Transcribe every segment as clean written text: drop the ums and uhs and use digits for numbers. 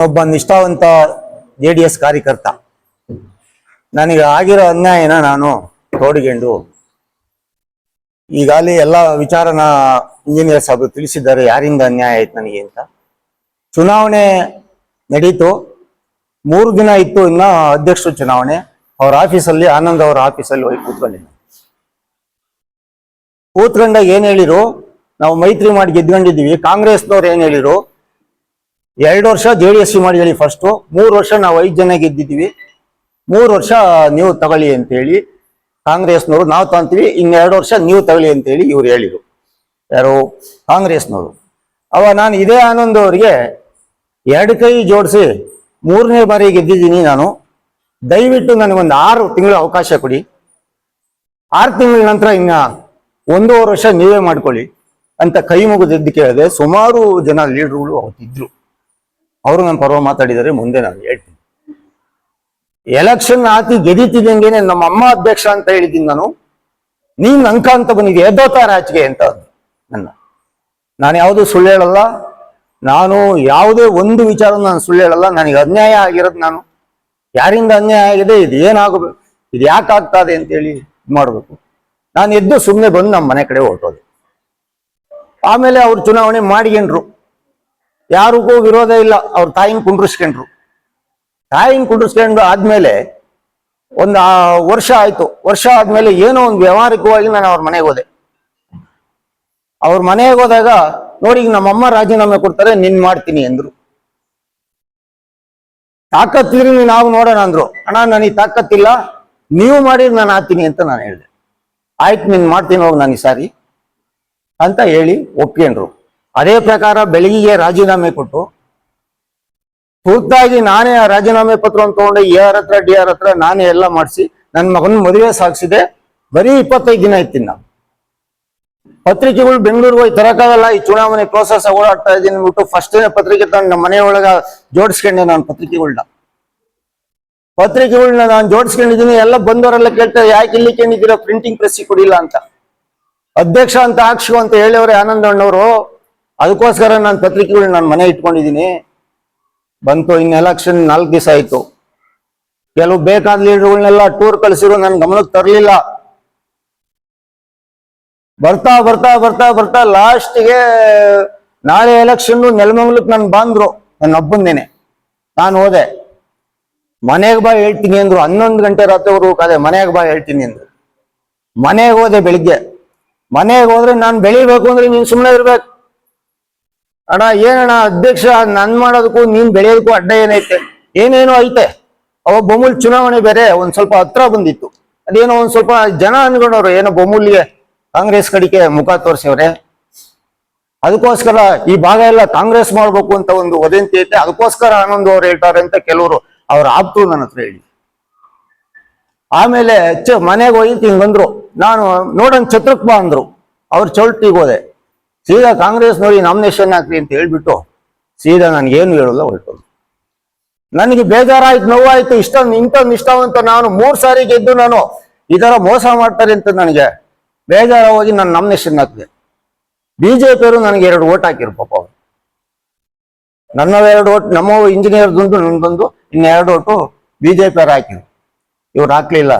ಒಬ್ಬ ನಿಷ್ಠಾವಂತ JDS ಕಾರ್ಯಕರ್ತ ನನಗೆ ಆಗಿರೋ ಅನ್ಯಾಯನ ನಾನು ತೋಡಿಕೊಂಡು ಈಗಾಗಲೇ ಎಲ್ಲ ವಿಚಾರನ ಇಂಜಿನಿಯರ್ ಸಾಹೇಬರು ತಿಳಿಸಿದ್ದಾರೆ ಯಾರಿಂದ ಅನ್ಯಾಯ ಆಯ್ತು ನನಗೆ ಅಂತ. ಚುನಾವಣೆ ನಡೀತು, 3 ದಿನ ಇತ್ತು ಇನ್ನ ಅಧ್ಯಕ್ಷರು ಚುನಾವಣೆ. ಅವ್ರ ಆಫೀಸಲ್ಲಿ, ಆನಂದ್ ಅವರ ಆಫೀಸಲ್ಲಿ ಹೋಗಿ ಕೂತ್ಕೊಂಡಾಗ ಏನ್ ಹೇಳಿರು, ನಾವು ಮೈತ್ರಿ ಮಾಡಿ ಗೆದ್ಕೊಂಡಿದ್ದೀವಿ. ಕಾಂಗ್ರೆಸ್ನವ್ರು ಏನ್ ಹೇಳಿರು, 2 ವರ್ಷ JDS ಮಾಡಿ ಹೇಳಿ, ಫಸ್ಟ್ 3 ವರ್ಷ ನಾವು 5 ಜನ ಗೆದ್ದಿದ್ದೀವಿ, 3 ವರ್ಷ ನೀವು ತಗೊಳ್ಳಿ ಅಂತ ಹೇಳಿ ಕಾಂಗ್ರೆಸ್ನವರು ನಾವು ತಂತೀವಿ, ಇನ್ನು 2 ವರ್ಷ ನೀವು ತಗೊಳ್ಳಿ ಅಂತ ಹೇಳಿ ಇವ್ರು ಹೇಳಿರು. ಯಾರು? ಕಾಂಗ್ರೆಸ್ನವರು. ನಾನು ಇದೇ ಆನಂದ್ ಅವರಿಗೆ 2 ಕೈ ಜೋಡಿಸಿ 3ನೇ ಬಾರಿ ಗೆದ್ದಿದ್ದೀನಿ ನಾನು, ದಯವಿಟ್ಟು ನನಗೊಂದು 6 ತಿಂಗಳು ಅವಕಾಶ ಕೊಡಿ, 6 ತಿಂಗಳ ನಂತರ ಇನ್ನ 1.5 ವರ್ಷ ನೀವೇ ಮಾಡ್ಕೊಳ್ಳಿ ಅಂತ ಕೈ ಮುಗಿದದ್ದು ಕೇಳಿದೆ. ಸುಮಾರು ಜನ ಲೀಡರ್ಗಳು ಅವತ್ತಿದ್ರು, ಅವರು ನನ್ನ ಪರವಾಗಿ ಮಾತಾಡಿದರೆ. ಮುಂದೆ ನಾನು ಹೇಳ್ತೀನಿ, ಎಲೆಕ್ಷನ್ ಹಾಕಿ ಗೆದಿತಿದ್ದಂಗೆನೆ ನಮ್ಮ ಅಮ್ಮ ಅಧ್ಯಕ್ಷ ಅಂತ ಹೇಳಿದ್ದೀನಿ ನಾನು, ನೀನ್ ಅಂಕ ಅಂತ ಬಂದಿದೆ ಎದ್ದೋತಾರ ಆಚೆಗೆ ಅಂತ ನಾನು ಯಾವುದೂ ಸುಳ್ಳು ಹೇಳಲ್ಲ, ನಾನು ಯಾವುದೇ ಒಂದು ವಿಚಾರ ನಾನು ಸುಳ್ಳು ಹೇಳಲ್ಲ. ನನಗೆ ಅನ್ಯಾಯ ಆಗಿರೋದು, ನಾನು ಯಾರಿಂದ ಅನ್ಯಾಯ ಆಗಿದೆ, ಇದು ಏನಾಗಬೇಕು, ಇದು ಯಾಕೆ ಆಗ್ತಾ ಇದೆ ಅಂತೇಳಿ ಮಾಡ್ಬೇಕು. ನಾನು ಎದ್ದು ಸುಮ್ಮನೆ ಬಂದು ನಮ್ಮ ಮನೆ ಕಡೆ ಹೊರಟೋದು. ಆಮೇಲೆ ಅವ್ರು ಚುನಾವಣೆ ಮಾಡಿಕೊಂಡ್ರು, ಯಾರಿಗೂ ವಿರೋಧ ಇಲ್ಲ. ಅವ್ರ ತಾಯಿನ ಕುಂಡ್ರಿಸ್ಕೊಂಡ್ರು. ತಾಯಿನ ಕುಂಡ್ರಿಸ್ಕೊಂಡು ಆದ್ಮೇಲೆ 1 ವರ್ಷ ಆಯ್ತು. ವರ್ಷ ಆದ್ಮೇಲೆ ಏನೋ ಒಂದು ವ್ಯವಹಾರಿಕವಾಗಿ ನಾನು ಅವ್ರ ಮನೆಗೆ ಹೋದೆ. ಅವ್ರ ಮನೆಗೆ ಹೋದಾಗ ನೋಡಿ, ಈಗ ನಮ್ಮಮ್ಮ ರಾಜೀನಾಮೆ ಕೊಡ್ತಾರೆ, ನಿನ್ ಮಾಡ್ತೀನಿ ಅಂದ್ರು. ತಾಕತ್ತಿದ್ರಿ ನಾವು ನೋಡೋಣ ಅಂದ್ರು. ಅಣ್ಣ ನನಗೆ ತಾಕತ್ತಿಲ್ಲ, ನೀವು ಮಾಡಿದ್ರೆ ನಾನು ಆಗ್ತೀನಿ ಅಂತ ನಾನು ಹೇಳಿದೆ. ಆಯ್ತು ನೀನ್ ಮಾಡ್ತೀನಿ ಹೋಗಿ ನಾನು ಈ ಸಾರಿ ಅಂತ ಹೇಳಿ ಒಪ್ಕೊಂಡ್ರು. ಅದೇ ಪ್ರಕಾರ ಬೆಳಗಿಗೆ ರಾಜೀನಾಮೆ ಕೊಟ್ಟು ಪೂರ್ತಾಗಿ ನಾನೇ ಆ ರಾಜೀನಾಮೆ ಪತ್ರವನ್ನು ತಗೊಂಡು AR ಹತ್ರ DR ಹತ್ರ ನಾನೇ ಎಲ್ಲ ಮಾಡಿಸಿ ನನ್ನ ಮಗನ ಮದುವೆ ಸಾಗಿಸಿದೆ. ಬರೀ 25 ದಿನ ಇತ್ತೀನಿ ನಾವು. ಪತ್ರಿಕೆಗಳು ಬೆಂಗಳೂರಿಗೆ ಹೋಗಿ ತರಕಾಗಲ್ಲ, ಈ ಚುನಾವಣೆ ಪ್ರೋಸೆಸ್ ಓಡಾಡ್ತಾ ಇದ್ದೀನಿ ಅಂದ್ಬಿಟ್ಟು ಫಸ್ಟ್ ಪತ್ರಿಕೆ ತಂದು ನಮ್ಮ ಮನೆಯೊಳಗ ಜೋಡಿಸ್ಕೊಂಡೆ. ನಾನು ಪತ್ರಿಕೆಗಳನ್ನ ನಾನು ಜೋಡಿಸ್ಕೊಂಡಿದ್ದೀನಿ. ಎಲ್ಲ ಬಂದವರೆಲ್ಲ ಕೇಳ್ತಾರೆ, ಯಾಕೆ ಇಲ್ಲಿ ಕೇಳಿದ್ದೀರಾ, ಪ್ರಿಂಟಿಂಗ್ ಪ್ರೆಸ್ಸಿಗೆ ಕೊಡಿಲ್ಲ ಅಂತ. ಅಧ್ಯಕ್ಷ ಅಂತ ಹಾಕ್ಸು ಅಂತ ಹೇಳಿವ್ರೆ ಆನಂದ್ ಅಣ್ಣವರು, ಅದಕ್ಕೋಸ್ಕರ ನಾನು ಪತ್ರಿಕೆಗಳನ್ನ ನಾನು ಮನೆ ಇಟ್ಕೊಂಡಿದ್ದೀನಿ. ಬಂತು ಇನ್ನು ಎಲೆಕ್ಷನ್ 4 ದಿವಸ ಆಯ್ತು. ಕೆಲವು ಬೇಕಾದ ಲೀಡರ್ಗಳನ್ನೆಲ್ಲ ಟೂರ್ ಕಳಿಸಿರು, ನನ್ನ ಗಮನಕ್ಕೆ ತರಲಿಲ್ಲ. ಬರ್ತಾ ಬರ್ತಾ ಬರ್ತಾ ಬರ್ತಾ ಲಾಸ್ಟ್ಗೆ ನಾಳೆ ಎಲೆಕ್ಷನ್ ನೆಲಮಂಗಲಕ್ಕೆ ನಾನು ಬಂದ್ರು, ನನ್ನ ಒಬ್ಬಂದೇನೆ. ನಾನು ಹೋದೆ, ಮನೆಗೆ ಬಾ ಹೇಳ್ತೀನಿ ಅಂದ್ರು. 11 ಗಂಟೆ ರಾತ್ರಿವರೆಗೂ ಕಾದೆ, ಮನೆಗೆ ಬಾ ಹೇಳ್ತೀನಿ ಅಂದ್ರು. ಮನೆಗೆ ಹೋದೆ ಬೆಳಿಗ್ಗೆ. ಮನೆಗೆ ಹೋದ್ರೆ ನಾನು ಬೆಳಿಬೇಕು ಅಂದ್ರೆ ನೀನ್ ಸುಮ್ಮನೆ ಇರ್ಬೇಕು. ಅಣ್ಣ ಏನಣ್ಣ ಅಧ್ಯಕ್ಷ, ನನ್ ಮಾಡೋದಕ್ಕೂ ನೀನ್ ಬೆಳೆಯೋದಕ್ಕೂ ಅಡ್ಡ ಏನೈತೆ? ಏನೇನೋ ಐತೆ. ಅವಾಗ ಬೊಮ್ಮೂಲ್ ಚುನಾವಣೆ ಬೇರೆ ಒಂದ್ ಸ್ವಲ್ಪ ಹತ್ರ ಬಂದಿತ್ತು. ಅದೇನೋ ಒಂದ್ ಸ್ವಲ್ಪ ಜನ ಅನ್ಕೊಂಡವ್ರು, ಏನೋ ಬೊಮ್ಮೂಲ್ಗೆ ಕಾಂಗ್ರೆಸ್ ಕಡೆಗೆ ಮುಖ ತೋರಿಸವ್ರೆ, ಅದಕ್ಕೋಸ್ಕರ ಈ ಭಾಗ ಎಲ್ಲ ಕಾಂಗ್ರೆಸ್ ಮಾಡ್ಬೇಕು ಅಂತ ಒಂದು ವದಂತಿ ಐತೆ, ಅದಕ್ಕೋಸ್ಕರ ಆನಂದ್ ಅವ್ರು ಹೇಳ್ತಾರೆ ಅಂತ ಕೆಲವರು ಅವ್ರ ಆಪ್ತರು ನನ್ನ ಹತ್ರ ಹೇಳಿ. ಆಮೇಲೆ ಮನೆಗೆ ಹೋಗಿ ಹಿಂಗ್ ಬಂದ್ರು. ನಾನು ನೋಡೋಣ ಛತ್ರಕ್ ಬಾ ಅಂದ್ರು. ಅವ್ರ ಚೌಲ್ಟಿಗೆ ಹೋದೆ. ಸೀದಾ ಕಾಂಗ್ರೆಸ್ ನೋಡಿ ನಾಮಿನೇಷನ್ ಹಾಕ್ರಿ ಅಂತ ಹೇಳ್ಬಿಟ್ಟು ಸೀದಾ ನನ್ಗೇನು ಹೇಳಲ್ಲ ಹೊರಟೋದು. ನನಗೆ ಬೇಜಾರಾಯ್ತು, ನೋವಾಯ್ತು. ಇಂಥ ನಿಷ್ಠಾವಂತ ನಾನು 3 ಸಾರಿ ಗೆದ್ದು ನಾನು ಈ ತರ ಮೋಸ ಮಾಡ್ತಾರೆ ಅಂತ ನನಗೆ ಬೇಜಾರ ಹೋಗಿ ನಾನು ನಾಮಿನೇಷನ್ ಹಾಕಿದೆ. BJP ಅವರು ನನಗೆ 2 ಓಟ್ ಹಾಕಿರು ಪಾಪ. ಅವರು ನನ್ನ 2 ಓಟ್, ನಮ್ಮ ಇಂಜಿನಿಯರ್ ದುಂದು ನಂದೊಂದು, ಇನ್ನು 2 ಓಟು BJP ಅವ್ರು ಹಾಕಿರು. ಇವ್ರು ಹಾಕ್ಲಿಲ್ಲ.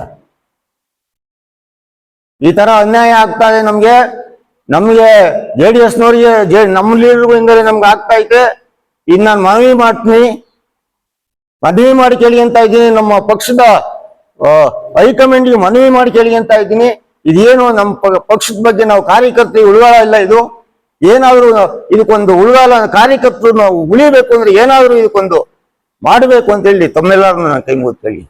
ಈ ತರ ಅನ್ಯಾಯ ಆಗ್ತಾ ಇದೆ ನಮ್ಗೆ JDSನವ್ರಿಗೆ, ನಮ್ಮ ಲೀಡರ್ಗಳಿಂದಲೇ ನಮ್ಗೆ ಆಗ್ತಾ ಐತೆ. ಇನ್ನು ನಾನು ಮನವಿ ಮಾಡಿ ಕೇಳಿ ಅಂತ ಇದ್ದೀನಿ. ನಮ್ಮ ಪಕ್ಷದ ಹೈಕಮಾಂಡ್ಗೆ ಮನವಿ ಮಾಡಿ ಕೇಳಿ ಅಂತ ಇದ್ದೀನಿ. ಇದೇನು ನಮ್ಮ ಪಕ್ಷದ ಬಗ್ಗೆ ನಾವು ಕಾರ್ಯಕರ್ತರಿಗೆ ಉಳಿಗಾಲ ಇಲ್ಲ. ಇದು ಏನಾದ್ರು ಇದಕ್ಕೊಂದು ಉಳಿಗಾಲ, ಕಾರ್ಯಕರ್ತರು ನಾವು ಉಳಿಬೇಕು ಅಂದ್ರೆ ಏನಾದ್ರು ಇದಕ್ಕೊಂದು ಮಾಡಬೇಕು ಅಂತ ಹೇಳಿ ತಮ್ಮೆಲ್ಲರೂ ನಾನು ಕೈ ಮುಗಿದು ಕೇಳಿ.